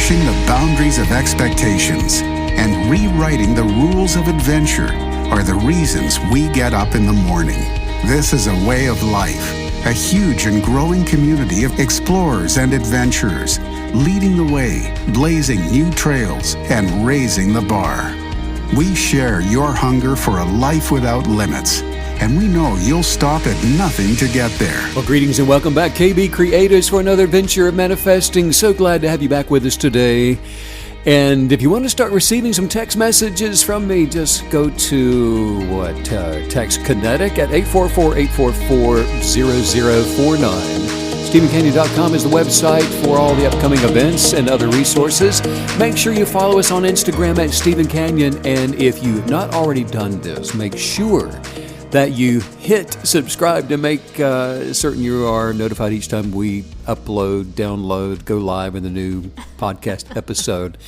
pushing the boundaries of expectations, and rewriting the rules of adventure are the reasons we get up in the morning. This is a way of life, a huge and growing community of explorers and adventurers, leading the way, blazing new trails, and raising the bar. We share your hunger for a life without limits, and we know you'll stop at nothing to get there. Well, greetings and welcome back, KB Creators, for another adventure of manifesting. So glad to have you back with us today. And if you want to start receiving some text messages from me, just go to text Kinetic at 844-844-0049. StephenCanyon.com is the website for all the upcoming events and other resources. Make sure you follow us on Instagram at Stephen Canyon. And if you've not already done this, make sure that you hit subscribe to make certain you are notified each time we upload, download, go live in the new podcast episode.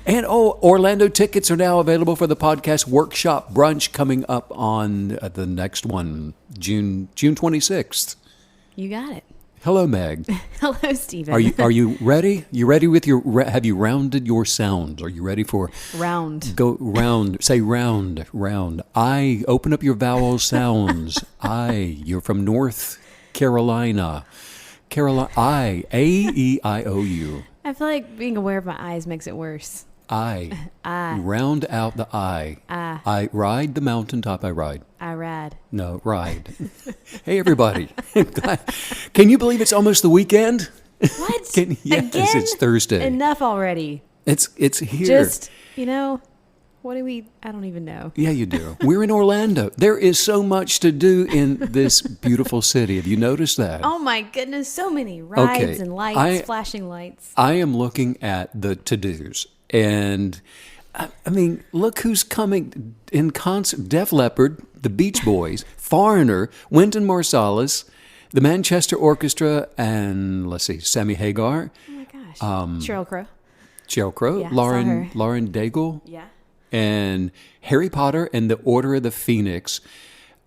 And Orlando tickets are now available for the podcast workshop brunch coming up on the next one, June 26th. You got it. Hello, Meg. Hello, Stephen. Are you ready? You ready with your? Have you rounded your sounds? Are you ready for round? Go round. Say round. I. Open up your vowel sounds. You're from North Carolina. I. A-E-I-O-U. I feel like being aware of my eyes makes it worse. I. Round out the I. I ride the mountaintop. I ride. I ride. No, ride. Hey, everybody. Can you believe it's almost the weekend? What? Yes, Again? It's Thursday. Enough already. It's here. Just, what do we, I don't even know. Yeah, you do. We're in Orlando. There is so much to do in this beautiful city. Have you noticed that? Oh my goodness, so many rides and lights, flashing lights. I am looking at the to-dos. And, I mean, look who's coming in concert. Def Leppard, the Beach Boys, Foreigner, Wynton Marsalis, the Manchester Orchestra, and, let's see, Sammy Hagar. Oh my gosh. Sheryl Crow. Yeah, Lauren Daigle. Yeah. And Harry Potter and the Order of the Phoenix.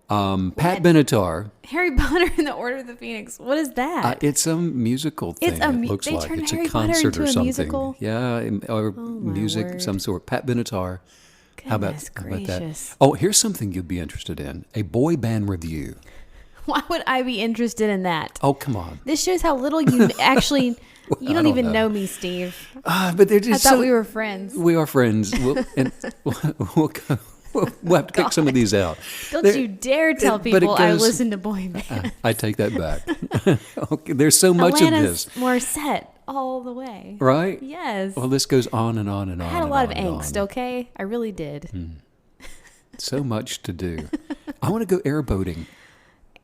Pat Benatar. Harry Potter and the Order of the Phoenix. What is that? It's a musical thing. It looks like it's Harry a concert Potter or into something. A musical? Yeah, or music word. of some sort. Pat Benatar. How about that? Oh, here's something you'd be interested in: a boy band review. Why would I be interested in that? Oh, come on! This shows how little you actually. You don't even know me, Steve. But they're just. I thought we were friends. We are friends. We'll go. We'll have to pick some of these out. Don't you dare tell people I listen to boy bands. I take that back. Okay, there's so much of this. Morissette all the way. Right? Yes. Well, this goes on and on and on. I had a lot of angst, okay? I really did. So much to do. I want to go airboating.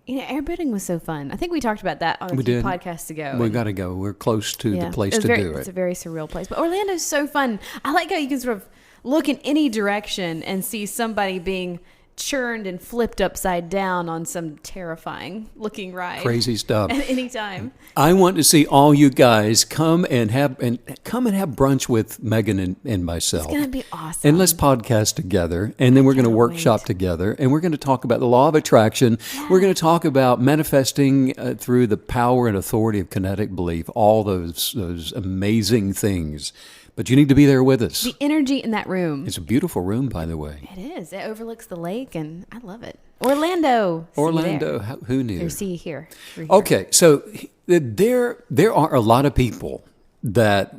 Airboating was so fun. I think we talked about that on a few podcasts ago. We got to go. We're close to the place to do it. It's a very surreal place. But Orlando's so fun. I like how you can sort of look in any direction and see somebody being churned and flipped upside down on some terrifying looking ride. Crazy stuff. At any time. I want to see all you guys come and have brunch with Megan and myself. It's gonna be awesome. And let's podcast together, and then we're going to workshop together, and we're going to talk about the law of attraction. Yeah. We're going to talk about manifesting through the power and authority of kinetic belief. All those amazing things. But you need to be there with us. The energy in that room. It's a beautiful room, by the way. It is. It overlooks the lake, and I love it. Orlando. Who knew? Or see here. Okay, so there are a lot of people that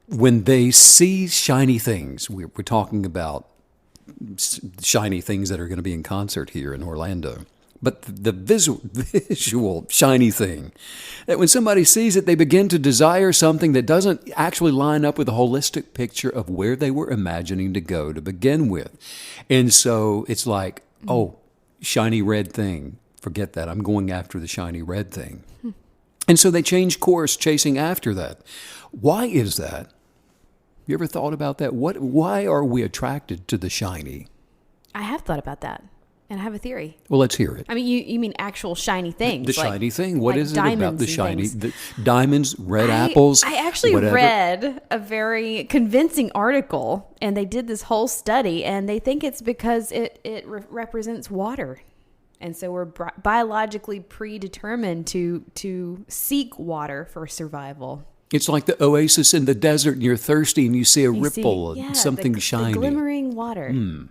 when they see shiny things, we're talking about shiny things that are going to be in concert here in Orlando. But the visual shiny thing, that when somebody sees it, they begin to desire something that doesn't actually line up with a holistic picture of where they were imagining to go to begin with. And so it's like, shiny red thing. Forget that. I'm going after the shiny red thing. And so they change course chasing after that. Why is that? You ever thought about that? Why are we attracted to the shiny? I have thought about that. And I have a theory. Well, let's hear it. I mean, you mean actual shiny things. The shiny thing. What is it about the shiny? The diamonds, red apples. I actually read a very convincing article, and they did this whole study, and they think it's because it represents water. And so we're biologically predetermined to seek water for survival. It's like the oasis in the desert, and you're thirsty, and you see a You see- ripple, yeah, something the shiny. glimmering water. And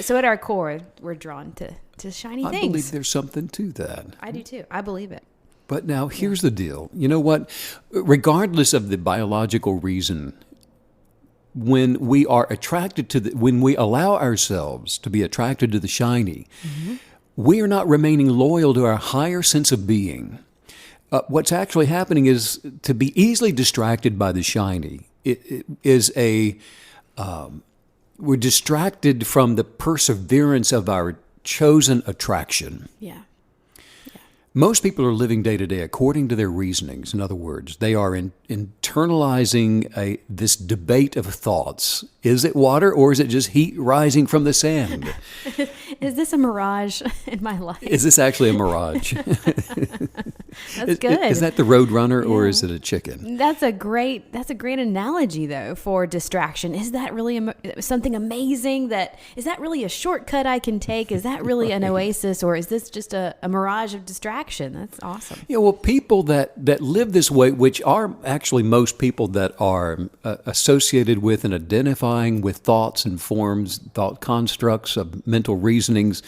so at our core, we're drawn to shiny I things. believe there's something to that. I do too. I believe it. But now here's the deal. You know what? Regardless of the biological reason, when we are attracted to when we allow ourselves to be attracted to the shiny, we are not remaining loyal to our higher sense of being. What's actually happening is to be easily distracted by the shiny. It is we're distracted from the perseverance of our chosen attraction. Yeah. Most people are living day to day according to their reasonings. In other words, they are internalizing this debate of thoughts. Is it water or is it just heat rising from the sand? Is this a mirage in my life? Is this actually a mirage? That's good. Is that the Roadrunner or is it a chicken? That's a great analogy though for distraction. Is that really something amazing? Is that really a shortcut I can take? Is that really an oasis, or is this just a mirage of distraction? That's awesome. Yeah, well, people that live this way, which are actually most people that are associated with and identifying with thoughts and forms, thought constructs of mental reasonings,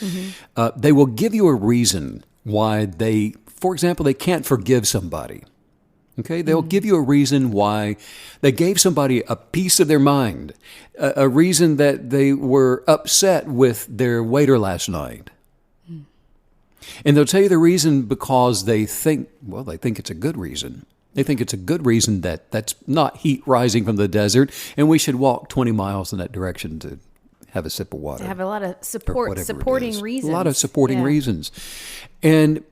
they will give you a reason why for example, they can't forgive somebody. Okay, they'll give you a reason why they gave somebody a piece of their mind, a reason that they were upset with their waiter last night. And they'll tell you the reason because they think it's a good reason. They think it's a good reason that's not heat rising from the desert, and we should walk 20 miles in that direction to have a sip of water. To have a lot of supporting reasons. A lot of supporting reasons. And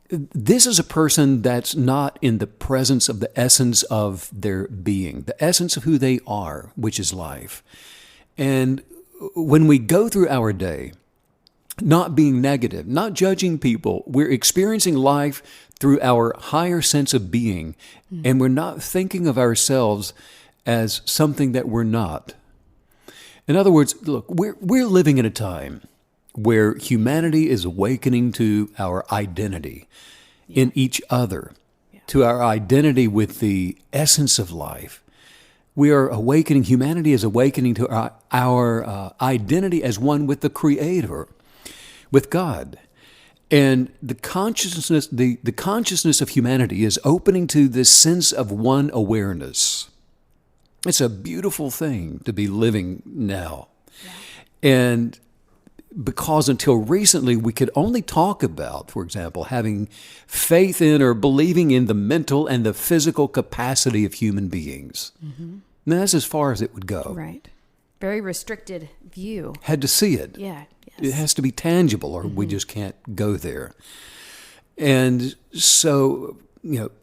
this is a person that's not in the presence of the essence of their being, the essence of who they are, which is life. And when we go through our day, not being negative, not judging people, we're experiencing life through our higher sense of being, and we're not thinking of ourselves as something that we're not. In other words, look, we're living in a time where humanity is awakening to our identity in each other, to our identity with the essence of life. We are awakening, humanity is awakening to our identity as one with the Creator, with God. And the consciousness of humanity is opening to this sense of one awareness. It's a beautiful thing to be living now. Yeah. And because until recently we could only talk about, for example, having faith in or believing in the mental and the physical capacity of human beings. And that's as far as it would go. Right. Very restricted view. Had to see it. Yeah. It has to be tangible or we just can't go there. And so,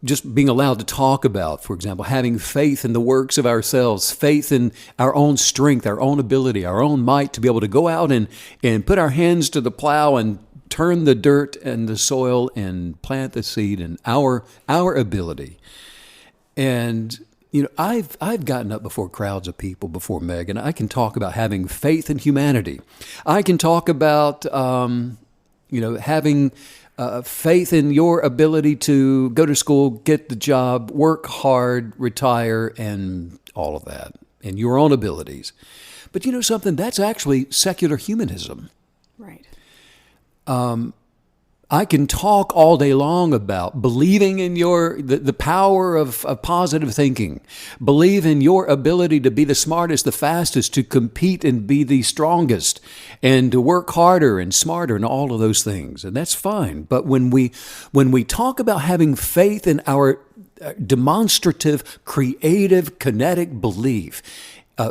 just being allowed to talk about, for example, having faith in the works of ourselves, faith in our own strength, our own ability, our own might to be able to go out and put our hands to the plow and turn the dirt and the soil and plant the seed in our ability. And I've gotten up before crowds of people before, Meg, and I can talk about having faith in humanity. I can talk about, having faith in your ability to go to school, get the job, work hard, retire, and all of that, and your own abilities. But you know something? That's actually secular humanism. Right. I can talk all day long about believing in the power of positive thinking, believe in your ability to be the smartest, the fastest, to compete and be the strongest, and to work harder and smarter and all of those things. And that's fine. But when we talk about having faith in our demonstrative, creative, kinetic belief,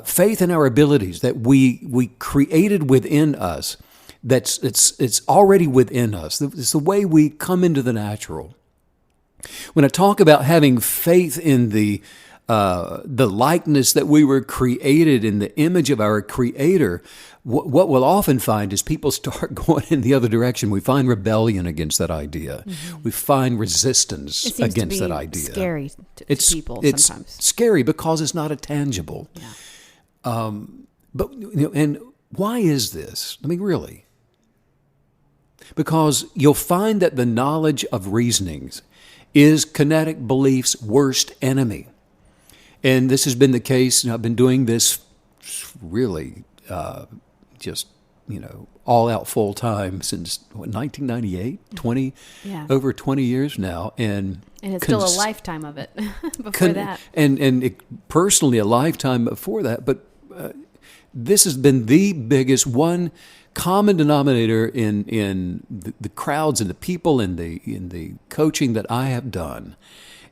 faith in our abilities that we created within us, it's already within us. It's the way we come into the natural. When I talk about having faith in the likeness that we were created in the image of our Creator, what we'll often find is people start going in the other direction. We find rebellion against that idea. We find resistance against that idea. It's scary to people sometimes. It's scary because it's not a tangible. Yeah. But and why is this? I mean, really. Because you'll find that the knowledge of reasonings is kinetic belief's worst enemy. And this has been the case. I've been doing this really just, all out full time since 1998, 20, over 20 years now. And it's still a lifetime of it before that. And personally, a lifetime before that. But this has been the biggest one common denominator in the crowds and the people in the coaching that I have done.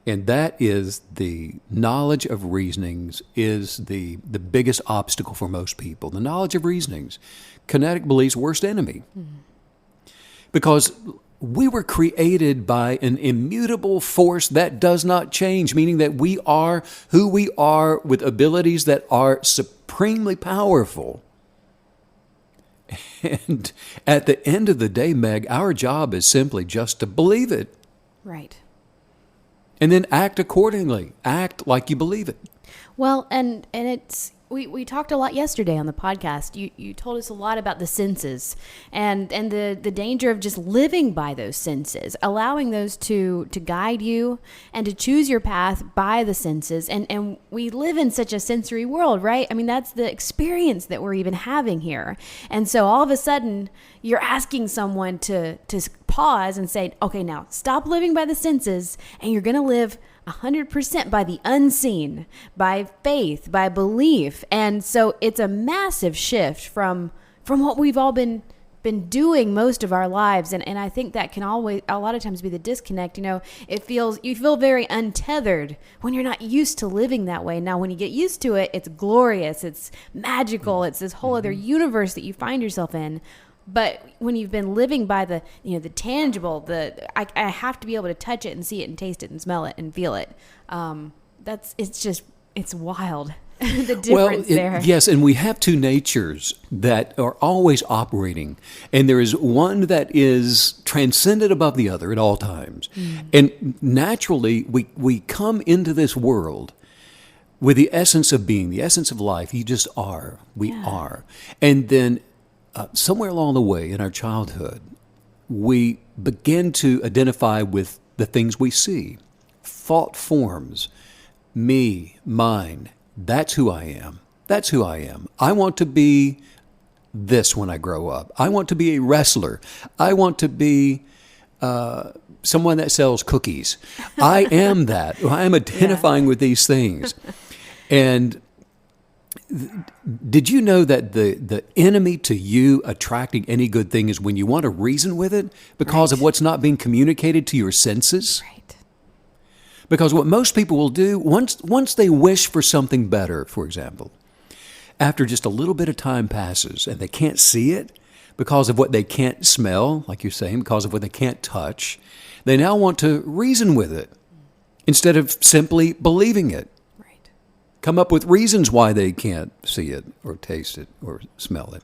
And that is the knowledge of reasonings is the biggest obstacle for most people. The knowledge of reasonings, kinetic belief's worst enemy. Because we were created by an immutable force that does not change, meaning that we are who we are with abilities that are supremely powerful. And at the end of the day, Meg, our job is simply just to believe it. Right. And then act accordingly. Act like you believe it. Well, and it's we talked a lot yesterday on the podcast. You told us a lot about the senses and the danger of just living by those senses, allowing those to guide you and to choose your path by the senses. And we live in such a sensory world, right? I mean, that's the experience that we're even having here. And so all of a sudden, you're asking someone to pause and say, okay, now stop living by the senses, and you're going to live 100% by the unseen, by faith, by belief. And so it's a massive shift from what we've all been doing most of our lives. And I think that can always, a lot of times, be the disconnect. You feel very untethered when you're not used to living that way. Now, when you get used to it, it's glorious, it's magical, it's this whole other universe that you find yourself in. But when you've been living by the tangible, I have to be able to touch it and see it and taste it and smell it and feel it. It's wild. The difference there. Yes, and we have two natures that are always operating, and there is one that is transcendent above the other at all times. And naturally, we come into this world with the essence of being, the essence of life. You just are. We are. And then somewhere along the way in our childhood, we begin to identify with the things we see. Thought forms, me, mine, that's who I am. That's who I am. I want to be this when I grow up. I want to be a wrestler. I want to be someone that sells cookies. I am that. I am identifying with these things. And did you know that the enemy to you attracting any good thing is when you want to reason with it because of what's not being communicated to your senses? Right. Because what most people will do, once they wish for something better, for example, after just a little bit of time passes and they can't see it because of what they can't smell, like you're saying, because of what they can't touch, they now want to reason with it instead of simply believing it. Come up with reasons why they can't see it or taste it or smell it.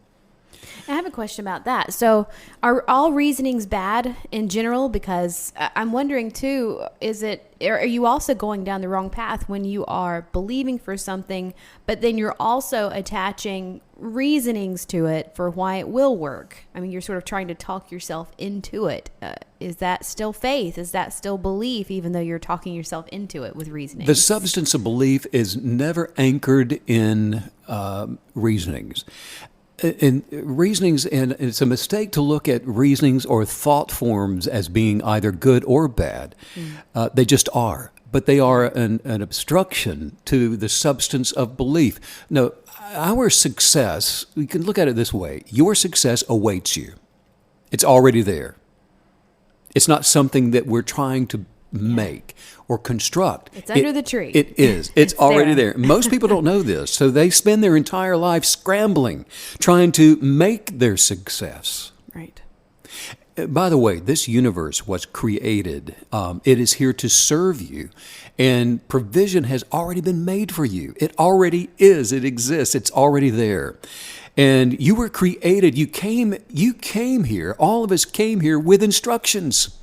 I have a question about that. So are all reasonings bad in general? Because I'm wondering too, are you also going down the wrong path when you are believing for something, but then you're also attaching reasonings to it for why it will work? I mean, you're sort of trying to talk yourself into it. Is that still faith? Is that still belief, even though you're talking yourself into it with reasoning? The substance of belief is never anchored in reasonings. And reasonings, and it's a mistake to look at reasonings or thought forms as being either good or bad. They just are. But they are an obstruction to the substance of belief. No, our success, we can look at it this way. Your success awaits you. It's already there. It's not something that we're trying to make or construct. It's under the tree. It is. It's already there. Most people don't know this, so they spend their entire life scrambling, trying to make their success. Right. By the way, this universe was created. It is here to serve you, and provision has already been made for you. It already is. It exists. It's already there. And you were created. You came here. All of us came here with instructions.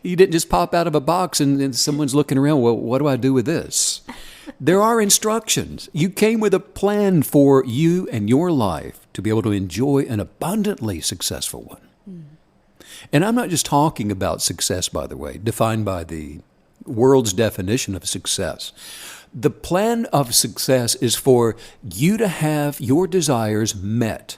You didn't just pop out of a box and someone's looking around, well, what do I do with this? There are instructions. You came with a plan for you and your life to be able to enjoy an abundantly successful one. And I'm not just talking about success, by the way, defined by the world's definition of success. The plan of success is for you to have your desires met,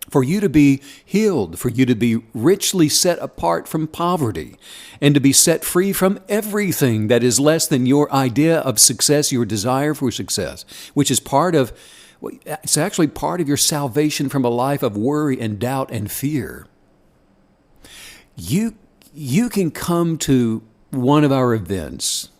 for you to be healed, for you to be richly set apart from poverty, and to be set free from everything that is less than your idea of success, your desire for success, which is it's actually part of your salvation from a life of worry and doubt and fear. You can come to one of our events,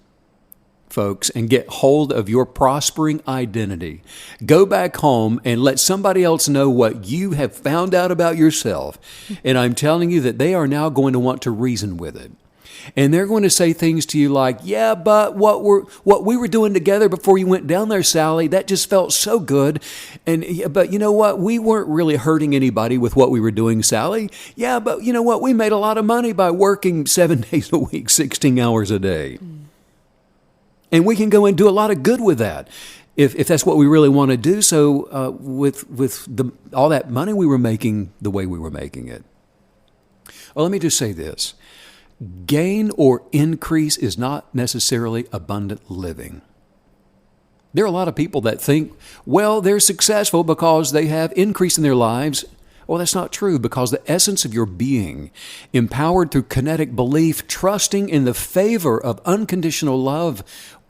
folks, and get hold of your prospering identity. Go back home and let somebody else know what you have found out about yourself. And I'm telling you that they are now going to want to reason with it. And they're going to say things to you like, yeah, but what we were doing together before you went down there, Sally, that just felt so good. But you know what? We weren't really hurting anybody with what we were doing, Sally. Yeah, but you know what? We made a lot of money by working 7 days a week, 16 hours a day. And we can go and do a lot of good with that if that's what we really want to do. So with all that money we were making the way we were making it. Well, let me just say this. Gain or increase is not necessarily abundant living. There are a lot of people that think, well, they're successful because they have increase in their lives. Well, that's not true, because the essence of your being, empowered through kinetic belief, trusting in the favor of unconditional love,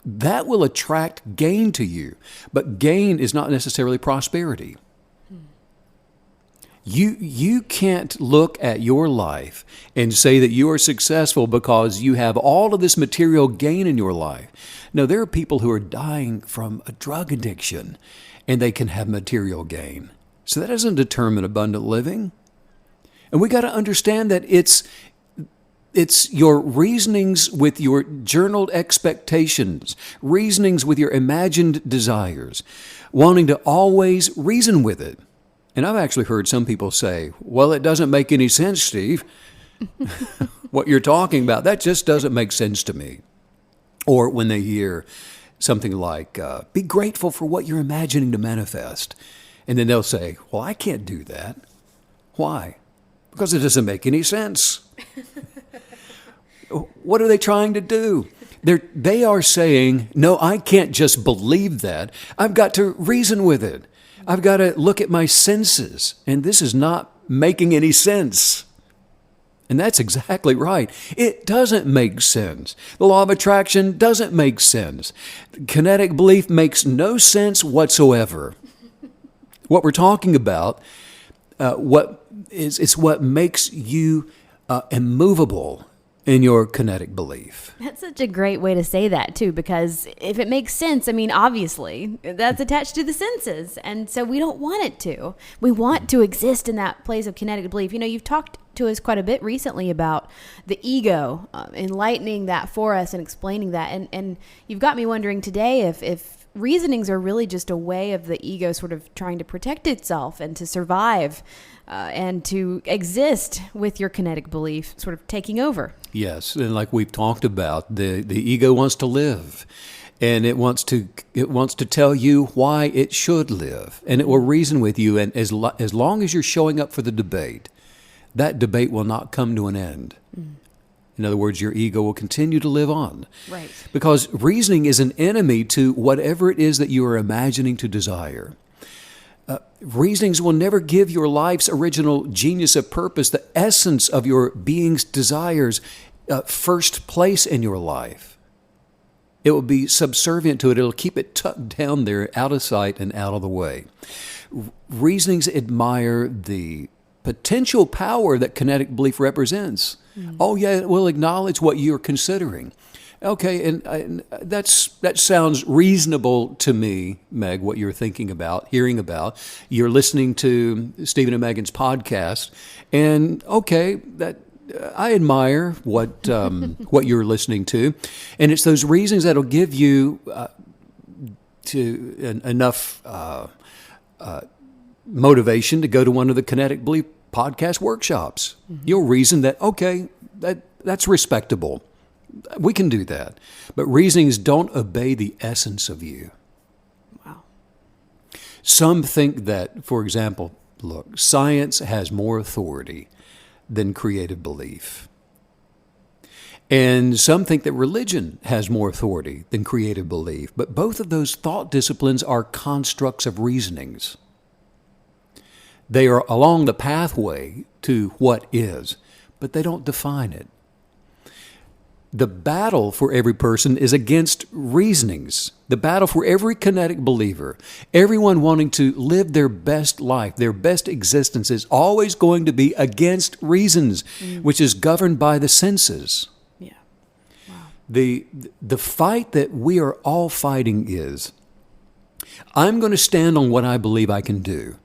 that will attract gain to you. But gain is not necessarily prosperity. You can't look at your life and say that you are successful because you have all of this material gain in your life. No, there are people who are dying from a drug addiction and they can have material gain. So that doesn't determine abundant living. And we got to understand that it's your reasonings with your journaled expectations, reasonings with your imagined desires, wanting to always reason with it. And I've actually heard some people say, well, it doesn't make any sense, Steve. What you're talking about, that just doesn't make sense to me. Or when they hear something like, be grateful for what you're imagining to manifest. And then they'll say, well, I can't do that. Why? Because it doesn't make any sense. What are they trying to do? They are saying, no, I can't just believe that. I've got to reason with it. I've got to look at my senses, and this is not making any sense. And that's exactly right. It doesn't make sense. The law of attraction doesn't make sense. Kinetic belief makes no sense whatsoever. What we're talking about, it's what makes you immovable in your kinetic belief. That's such a great way to say that, too, because if it makes sense, I mean, obviously, that's attached to the senses. And so we don't want it to. We want to exist in that place of kinetic belief. You know, you've talked to us quite a bit recently about the ego, enlightening that for us and explaining that. And you've got me wondering today if reasonings are really just a way of the ego sort of trying to protect itself and to survive and to exist with your kinetic belief sort of taking over. Yes, and like we've talked about, the ego wants to live, and it wants to tell you why it should live, and it will reason with you. And as long as you're showing up for the debate, that debate will not come to an end. In other words, your ego will continue to live on. Right. Because reasoning is an enemy to whatever it is that you are imagining to desire. Reasonings will never give your life's original genius of purpose, the essence of your being's desires, first place in your life. It will be subservient to it. It'll keep it tucked down there, out of sight and out of the way. Reasonings admire the potential power that kinetic belief represents. Oh, yeah, it will acknowledge what you're considering. Okay, and that sounds reasonable to me, Meg, what you're thinking about, hearing about. You're listening to Stephen and Megan's podcast, and okay, that I admire what you're listening to, and it's those reasons that'll give you enough motivation to go to one of the Kinetic Belief podcast workshops. You'll reason that, okay, that's respectable. We can do that. But reasonings don't obey the essence of you. Wow. Some think that, for example, look, science has more authority than creative belief. And some think that religion has more authority than creative belief. But both of those thought disciplines are constructs of reasonings. They are along the pathway to what is, but they don't define it. The battle for every person is against reasonings. The battle for every kinetic believer, everyone wanting to live their best life, their best existence, is always going to be against reasons, which is governed by the senses. Yeah. Wow. The fight that we are all fighting is, I'm going to stand on what I believe I can do.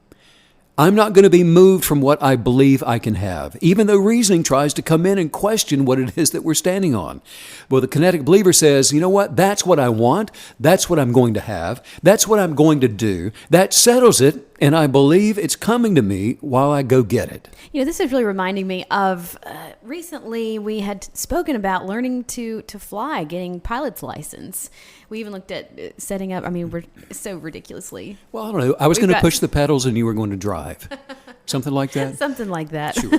I'm not going to be moved from what I believe I can have, even though reasoning tries to come in and question what it is that we're standing on. Well, the kinetic believer says, you know what? That's what I want. That's what I'm going to have. That's what I'm going to do. That settles it, and I believe it's coming to me while I go get it. You know, this is really reminding me of recently we had spoken about learning to fly, getting pilot's license. We even looked at setting up, I mean, we're so ridiculously. Well, I don't know. I was going to push the pedals and you were going to drive. Something like that? Something like that. Sure.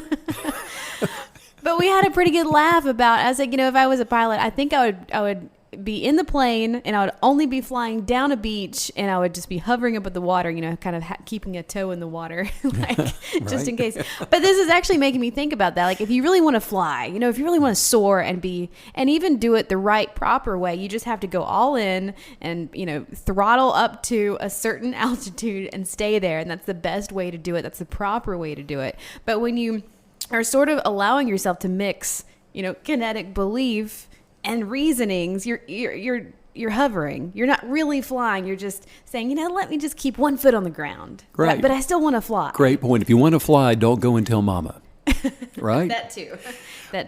But we had a pretty good laugh about, I was like, you know, if I was a pilot, I think I would be in the plane and I would only be flying down a beach and I would just be hovering above the water, you know, kind of keeping a toe in the water, like just in case. But this is actually making me think about that. Like if you really want to fly, you know, if you really want to soar and even do it the right, proper way, you just have to go all in and, you know, throttle up to a certain altitude and stay there. And that's the best way to do it. That's the proper way to do it. But when you are sort of allowing yourself to mix, you know, kinetic belief and reasonings, you're hovering. You're not really flying. You're just saying, you know, let me just keep one foot on the ground. Right. But I still want to fly. Great point. If you want to fly, don't go and tell mama. Right? That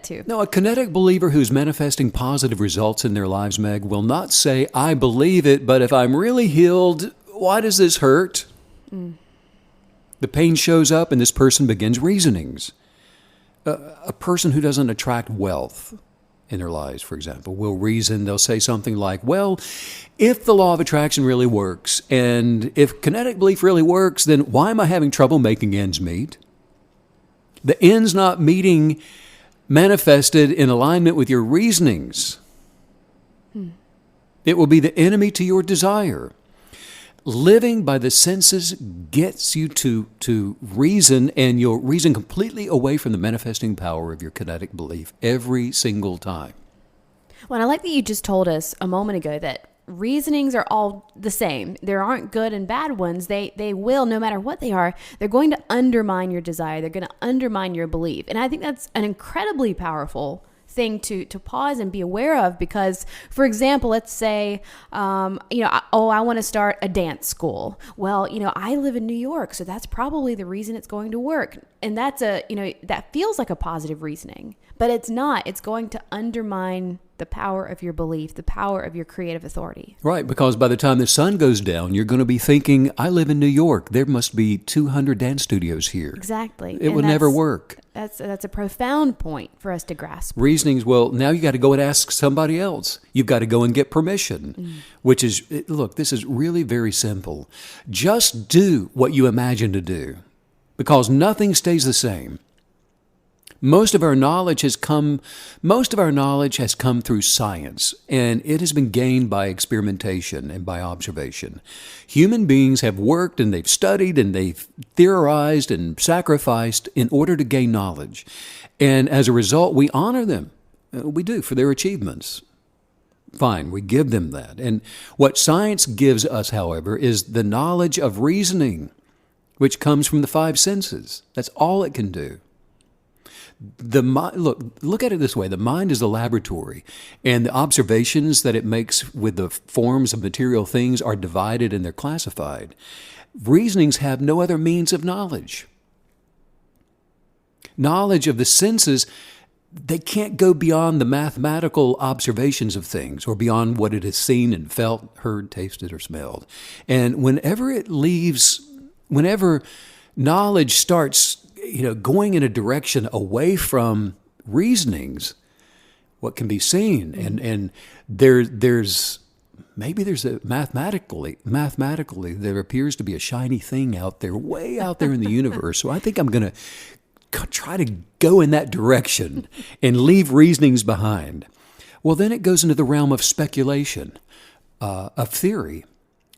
too. No, a kinetic believer who's manifesting positive results in their lives, Meg, will not say, I believe it, but if I'm really healed, why does this hurt? The pain shows up and this person begins reasonings. A person who doesn't attract wealth in their lives, for example, will reason. They'll say something like, well, if the law of attraction really works, and if kinetic belief really works, then why am I having trouble making ends meet? The ends not meeting manifested in alignment with your reasonings. It will be the enemy to your desire. Living by the senses gets you to reason, and you'll reason completely away from the manifesting power of your kinetic belief every single time. Well, I like that you just told us a moment ago that reasonings are all the same. There aren't good and bad ones. They will, no matter what they are, they're going to undermine your desire. They're going to undermine your belief. And I think that's an incredibly powerful thing to pause and be aware of, because, for example, let's say, I want to start a dance school. Well, you know, I live in New York, so that's probably the reason it's going to work. And that's that feels like a positive reasoning, but it's not. It's going to undermine the power of your belief, the power of your creative authority. Right, because by the time the sun goes down, you're going to be thinking, I live in New York. There must be 200 dance studios here. Exactly. It would never work. That's a profound point for us to grasp. Reasonings, well, now you got to go and ask somebody else. You've got to go and get permission, which is, look, this is really very simple. Just do what you imagine to do, because nothing stays the same. Most of our knowledge has come through science, and it has been gained by experimentation and by observation. Human beings have worked and they've studied and they've theorized and sacrificed in order to gain knowledge. And as a result, we honor them. We do, for their achievements. Fine, we give them that. And what science gives us, however, is the knowledge of reasoning, which comes from the five senses. That's all it can do. Look at it this way. The mind is the laboratory, and the observations that it makes with the forms of material things are divided and they're classified. Reasonings have no other means of knowledge. Knowledge of the senses, they can't go beyond the mathematical observations of things or beyond what it has seen and felt, heard, tasted, or smelled. And whenever knowledge starts going in a direction away from reasonings, what can be seen, and there's mathematically there appears to be a shiny thing out there, way out there in the universe. So I think I'm going to try to go in that direction and leave reasonings behind, well, then it goes into the realm of speculation, of theory,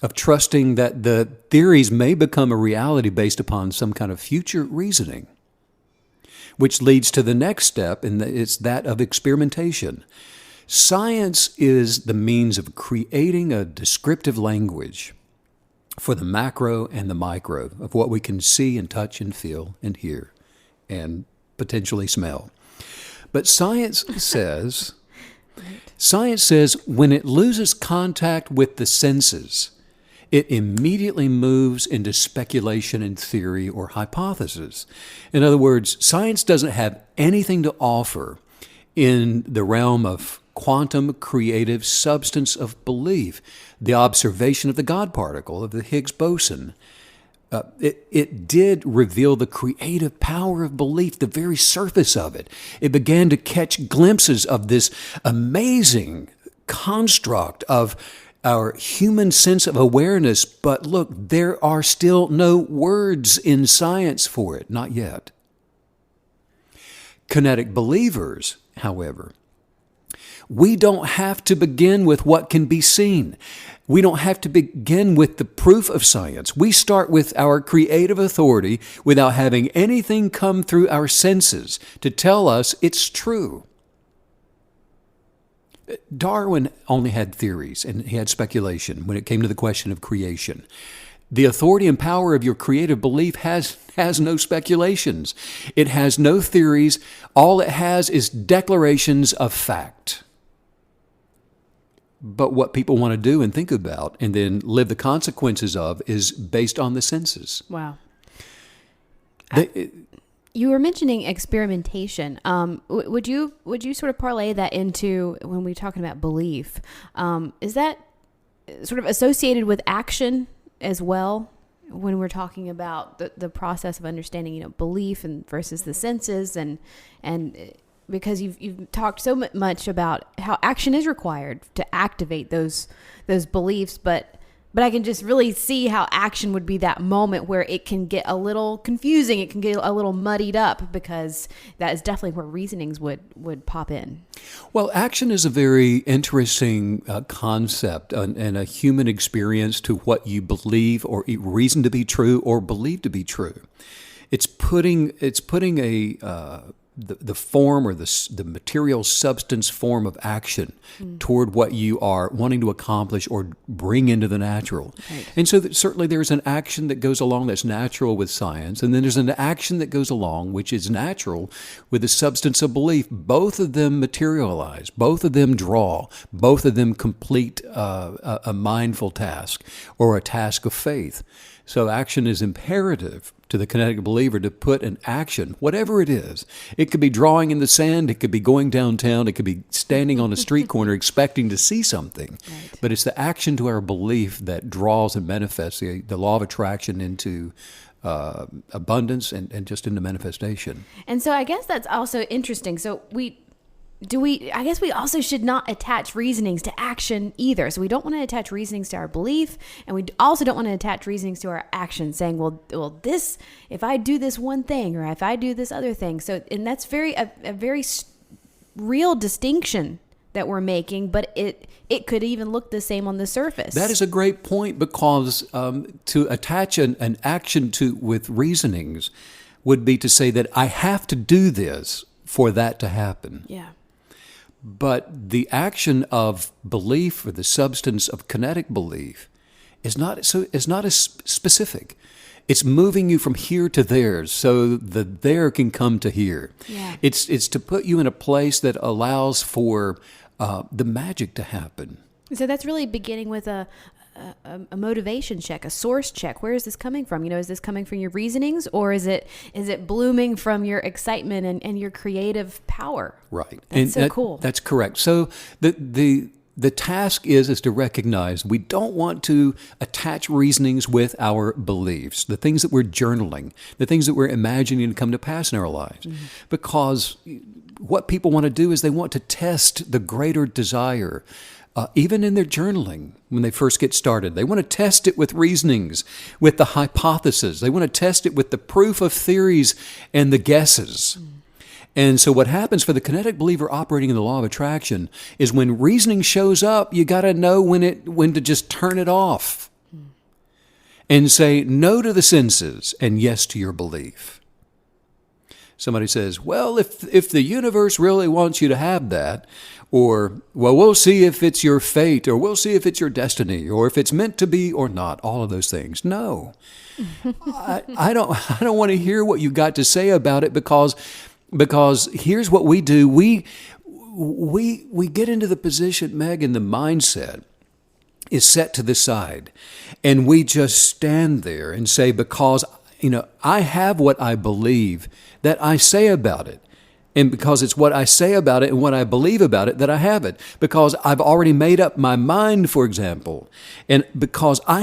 of trusting that the theories may become a reality based upon some kind of future reasoning, which leads to the next step, and it's that of experimentation. Science is the means of creating a descriptive language for the macro and the micro of what we can see and touch and feel and hear and potentially smell. But science says when it loses contact with the senses, it immediately moves into speculation and theory or hypothesis. In other words, science doesn't have anything to offer in the realm of quantum creative substance of belief, the observation of the God particle, of the Higgs boson. It did reveal the creative power of belief, the very surface of it. It began to catch glimpses of this amazing construct of our human sense of awareness. But look, there are still no words in science for it, not yet. Kinetic believers, however, we don't have to begin with what can be seen. We don't have to begin with the proof of science. We start with our creative authority without having anything come through our senses to tell us it's true. Darwin only had theories and he had speculation when it came to the question of creation. The authority and power of your creative belief has no speculations. It has no theories. All it has is declarations of fact. But what people want to do and think about and then live the consequences of is based on the senses. Wow. You were mentioning experimentation. Would you sort of parlay that into when we're talking about belief? Is that sort of associated with action as well when we're talking about the process of understanding, belief and versus the senses and because you've talked so much about how action is required to activate those beliefs, but I can just really see how action would be that moment where it can get a little confusing, it can get a little muddied up, because that is definitely where reasonings would pop in. Well, action is a very interesting concept and a human experience to what you believe or reason to be true or believe to be true. It's putting the form or the material substance form of action toward what you are wanting to accomplish or bring into the natural. Right. And so certainly there's an action that goes along that's natural with science, and then there's an action that goes along which is natural with the substance of belief. Both of them materialize, both of them draw, both of them complete a mindful task or a task of faith. So action is imperative to the kinetic believer to put an action, whatever it is. It could be drawing in the sand, it could be going downtown, it could be standing on a street corner expecting to see something. Right. But it's the action to our belief that draws and manifests the law of attraction into abundance and just into manifestation. And so I guess that's also interesting. So I guess we also should not attach reasonings to action either. So we don't want to attach reasonings to our belief, and we also don't want to attach reasonings to our action, saying, well, this, if I do this one thing, or if I do this other thing. So, and that's a very real distinction that we're making, but it could even look the same on the surface. That is a great point, because to attach an action with reasonings would be to say that I have to do this for that to happen. Yeah. But the action of belief, or the substance of kinetic belief, is not as specific. It's moving you from here to there, so the there can come to here. Yeah. It's to put you in a place that allows for the magic to happen. So that's really beginning with a motivation check, a source check. Where is this coming from? Is this coming from your reasonings, or is it blooming from your excitement and your creative power? Right. That's cool. That's correct. So the task is to recognize we don't want to attach reasonings with our beliefs, the things that we're journaling, the things that we're imagining to come to pass in our lives. Mm-hmm. Because what people want to do is they want to test the greater desire even in their journaling, when they first get started. They want to test it with reasonings, with the hypothesis. They want to test it with the proof of theories and the guesses. And so what happens for the kinetic believer operating in the law of attraction is when reasoning shows up, you got to know when to just turn it off and say no to the senses and yes to your belief. Somebody says, well, if the universe really wants you to have that, or, well, we'll see if it's your fate, or we'll see if it's your destiny, or if it's meant to be or not, all of those things. No, I don't want to hear what you got to say about it because here's what we do. We get into the position, Meg, and the mindset is set to the side, and we just stand there and say, because I have what I believe that I say about it. And because it's what I say about it and what I believe about it that I have it. Because I've already made up my mind, for example. And because I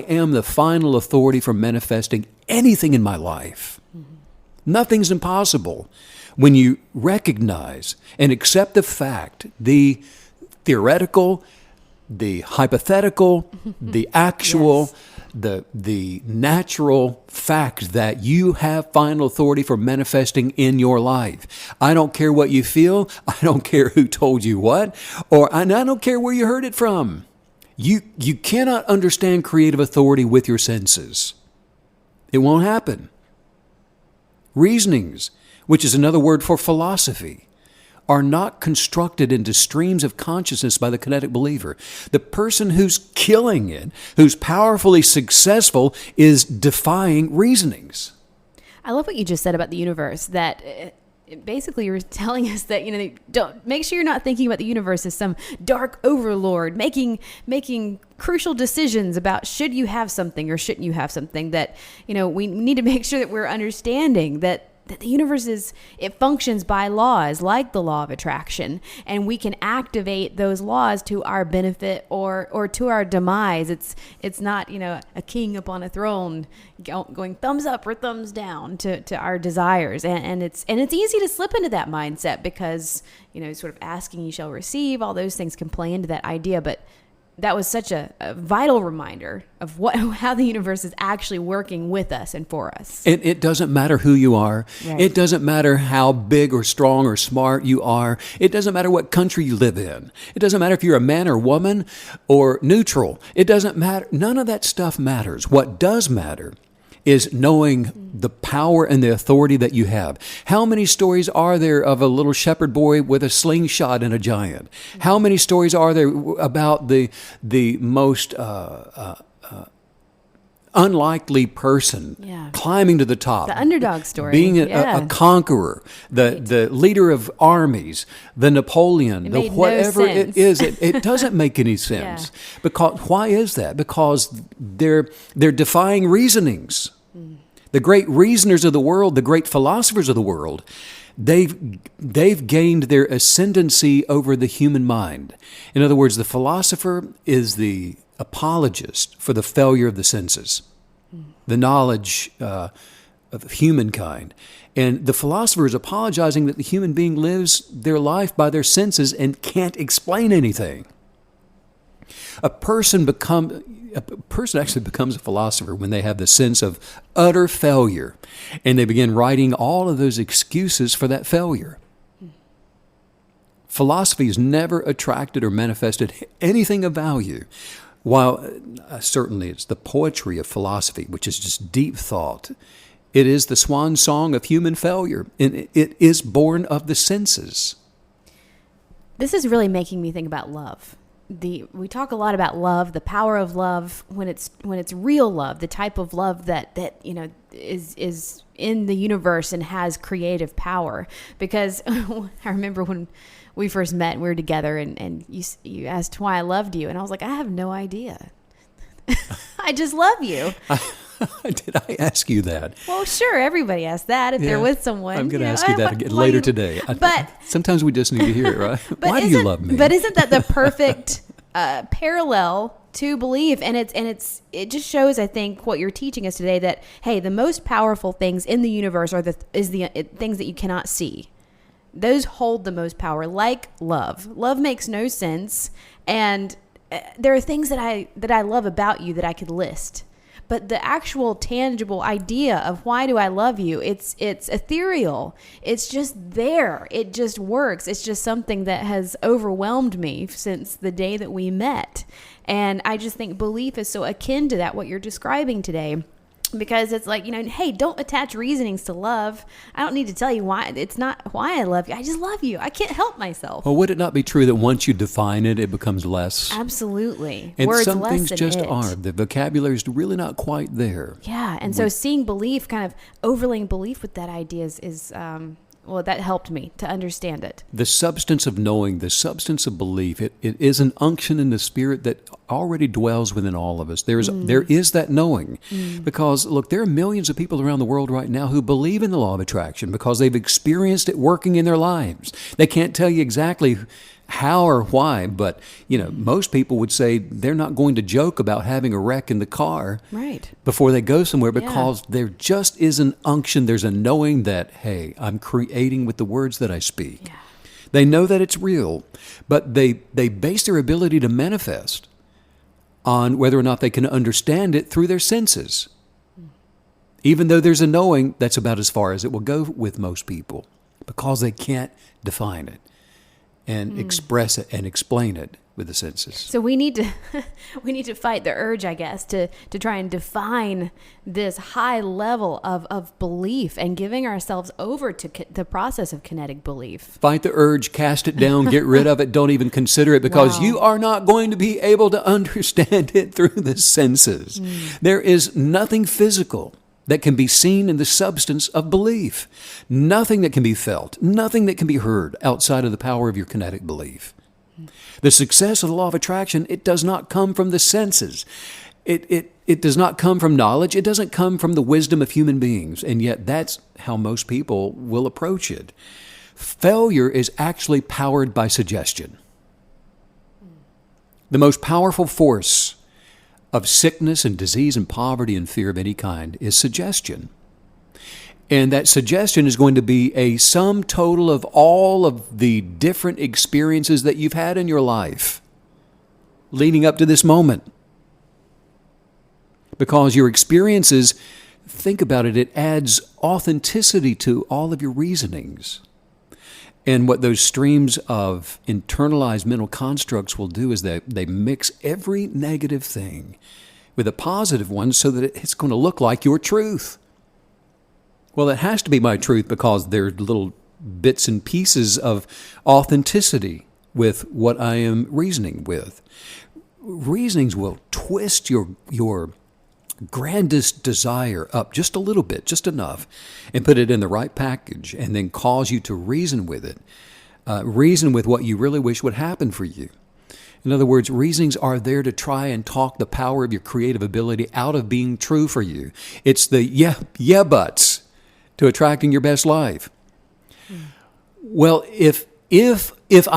am the final authority for manifesting anything in my life. Mm-hmm. Nothing's impossible when you recognize and accept the fact, the theoretical, the hypothetical, the actual, yes, the natural fact that you have final authority for manifesting in your life. I don't care what you feel. I don't care who told you what, I don't care where you heard it from. You cannot understand creative authority with your senses. It won't happen. Reasonings, which is another word for philosophy, are not constructed into streams of consciousness by the kinetic believer. The person who's killing it, who's powerfully successful, is defying reasonings. I love what you just said about the universe, that basically you're telling us that, don't make sure you're not thinking about the universe as some dark overlord making crucial decisions about should you have something or shouldn't you have something. That, we need to make sure that we're understanding that the universe it functions by laws like the law of attraction, and we can activate those laws to our benefit or to our demise. It's not, a king upon a throne going thumbs up or thumbs down to our desires. And it's easy to slip into that mindset because, sort of asking you shall receive, all those things can play into that idea. But that was such a vital reminder of how the universe is actually working with us and for us. And it doesn't matter who you are. Right. It doesn't matter how big or strong or smart you are. It doesn't matter what country you live in. It doesn't matter if you're a man or woman or neutral. It doesn't matter. None of that stuff matters. What does matter is knowing the power and the authority that you have. How many stories are there of a little shepherd boy with a slingshot and a giant? How many stories are there about the most unlikely person climbing to the top? The underdog story. Being a conqueror, the leader of armies, the Napoleon, the whatever it is. It doesn't make any sense. Yeah. Because why is that? Because they're defying reasonings. The great reasoners of the world, the great philosophers of the world, they've gained their ascendancy over the human mind. In other words, the philosopher is the apologist for the failure of the senses, the knowledge of humankind. And the philosopher is apologizing that the human being lives their life by their senses and can't explain anything. A person actually becomes a philosopher when they have the sense of utter failure, and they begin writing all of those excuses for that failure. Philosophy has never attracted or manifested anything of value, while certainly it's the poetry of philosophy, which is just deep thought. It is the swan song of human failure, and it is born of the senses. This is really making me think about love. We talk a lot about love, the power of love when it's real love, the type of love that is in the universe and has creative power. Because I remember when we first met and we were together and you asked why I loved you, and I was like, I have no idea. I just love you. Did I ask you that? Well, sure. Everybody asks that if they're with someone. I'm going to ask you that again later today. But sometimes we just need to hear it, right? Why do you love me? But isn't that the perfect parallel to belief? And it just shows, I think, what you're teaching us today, that hey, the most powerful things in the universe are the things that you cannot see. those hold the most power, like love. Love makes no sense. And there are things that I love about you that I could list. But the actual tangible idea of why do I love you, it's ethereal. It's just there. It just works. It's just something that has overwhelmed me since the day that we met. And I just think belief is so akin to that, what you're describing today. Because it's like, hey, don't attach reasonings to love. I don't need to tell you why. It's not why I love you. I just love you. I can't help myself. Well, would it not be true that once you define it, it becomes less? Absolutely. And Words some less things than just it. are. The vocabulary is really not quite there. Yeah. And so seeing belief, kind of overlaying belief with that idea is that helped me to understand it. The substance of knowing, the substance of belief, it is an unction in the spirit that already dwells within all of us. There is that knowing. Because, look, there are millions of people around the world right now who believe in the law of attraction because they've experienced it working in their lives. They can't tell you exactly how or why, but, most people would say they're not going to joke about having a wreck in the car Right. before they go somewhere because there just is an unction. There's a knowing that, hey, I'm creating with the words that I speak. Yeah. They know that it's real, but they base their ability to manifest on whether or not they can understand it through their senses. Even though there's a knowing, that's about as far as it will go with most people because they can't define it and express it and explain it with the senses. So we need to fight the urge, I guess, to try and define this high level of belief and giving ourselves over to the process of kinetic belief. Fight the urge, cast it down, get rid of it, don't even consider it because Wow. you are not going to be able to understand it through the senses. There is nothing physical that can be seen in the substance of belief. Nothing that can be felt, nothing that can be heard outside of the power of your kinetic belief. The success of the law of attraction, it does not come from the senses. It does not come from knowledge. It doesn't come from the wisdom of human beings. And yet that's how most people will approach it. Failure is actually powered by suggestion. The most powerful force of sickness and disease and poverty and fear of any kind is suggestion. And that suggestion is going to be a sum total of all of the different experiences that you've had in your life leading up to this moment. Because your experiences, think about it, it adds authenticity to all of your reasonings. And what those streams of internalized mental constructs will do is that they mix every negative thing with a positive one so that it's going to look like your truth. Well, it has to be my truth because there's little bits and pieces of authenticity with what I am reasoning with. Reasonings will twist your grandest desire up just a little bit, just enough, and put it in the right package and then cause you to reason with it. Reason with what you really wish would happen for you. In other words, reasonings are there to try and talk the power of your creative ability out of being true for you. It's the yeah buts to attracting your best life. Well, if there's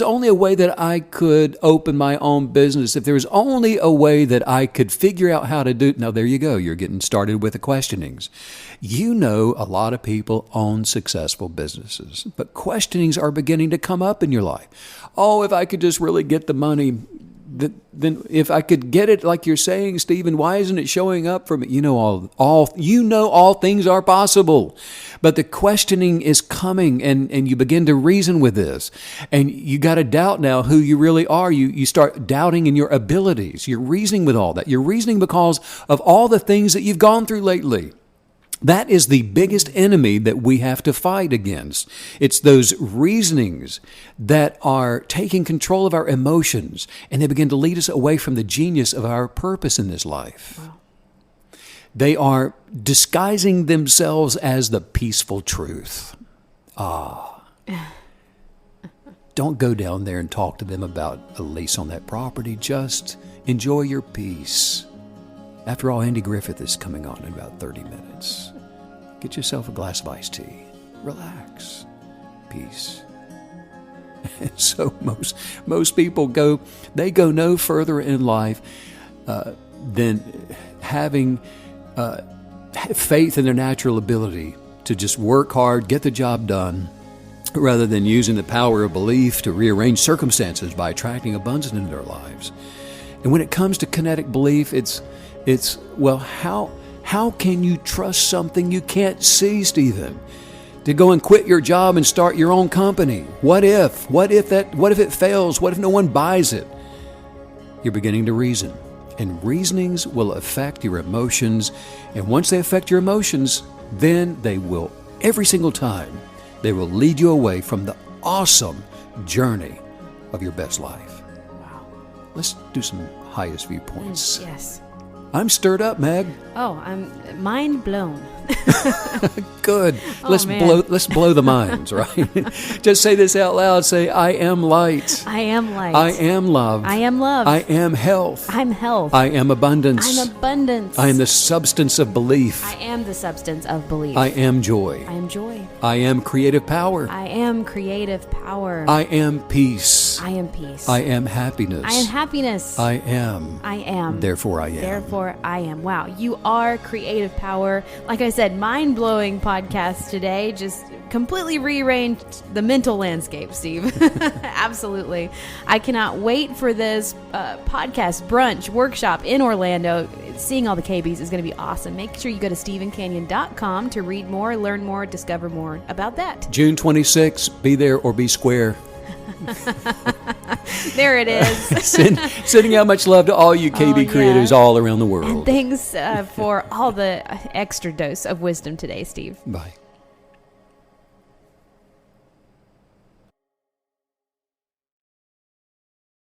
only a way that I could open my own business, if there's only a way that I could figure out how to do it, now there you go, you're getting started with the questionings. You know, a lot of people own successful businesses, but questionings are beginning to come up in your life. Oh, if I could just really get the money, then if I could get it, like you're saying, Stephen, why isn't it showing up for me? You know, all things are possible, but the questioning is coming, and you begin to reason with this, and you got to doubt now who you really are. You start doubting in your abilities. You're reasoning with all that. You're reasoning because of all the things that you've gone through lately. That is the biggest enemy that we have to fight against. It's those reasonings that are taking control of our emotions, and they begin to lead us away from the genius of our purpose in this life. Wow. They are disguising themselves as the peaceful truth. Don't go down there and talk to them about a lease on that property. Just enjoy your peace. After all, Andy Griffith is coming on in about 30 minutes. Get yourself a glass of iced tea. Relax. Peace. And so most people go no further in life than having faith in their natural ability to just work hard, get the job done, rather than using the power of belief to rearrange circumstances by attracting abundance into their lives. And when it comes to kinetic belief, it's well, how can you trust something you can't see, Stephen? To go and quit your job and start your own company. What if it fails? What if no one buys it? You're beginning to reason. And reasonings will affect your emotions. And once they affect your emotions, then they will, every single time, they will lead you away from the awesome journey of your best life. Wow. Let's do some highest viewpoints. Yes. I'm stirred up, Meg. Oh, I'm mind blown. Good. Oh, Let's man. blow the minds, right? Just say this out loud. Say, I am light. I am light. I am love. I am love. I am health. I'm health. I am abundance. I'm abundance. I am the substance of belief. I am the substance of belief. I am joy. I am joy. I am creative power. I am creative power. I am peace. I am peace. I am happiness. I am happiness. I am. I am. Therefore I am. Therefore I am. Wow. You are creative power. Like I said, mind-blowing podcast today. Just completely rearranged the mental landscape, Steve. Absolutely. I cannot wait for this podcast brunch workshop in Orlando. Seeing all the KBs is going to be awesome. Make sure you go to StephenCanyon.com to read more, learn more, discover more about that. June 26th, be there or be square. There it is. Sending out much love to all you KB creators all around the world. And thanks for all the extra dose of wisdom today, Steve. Bye.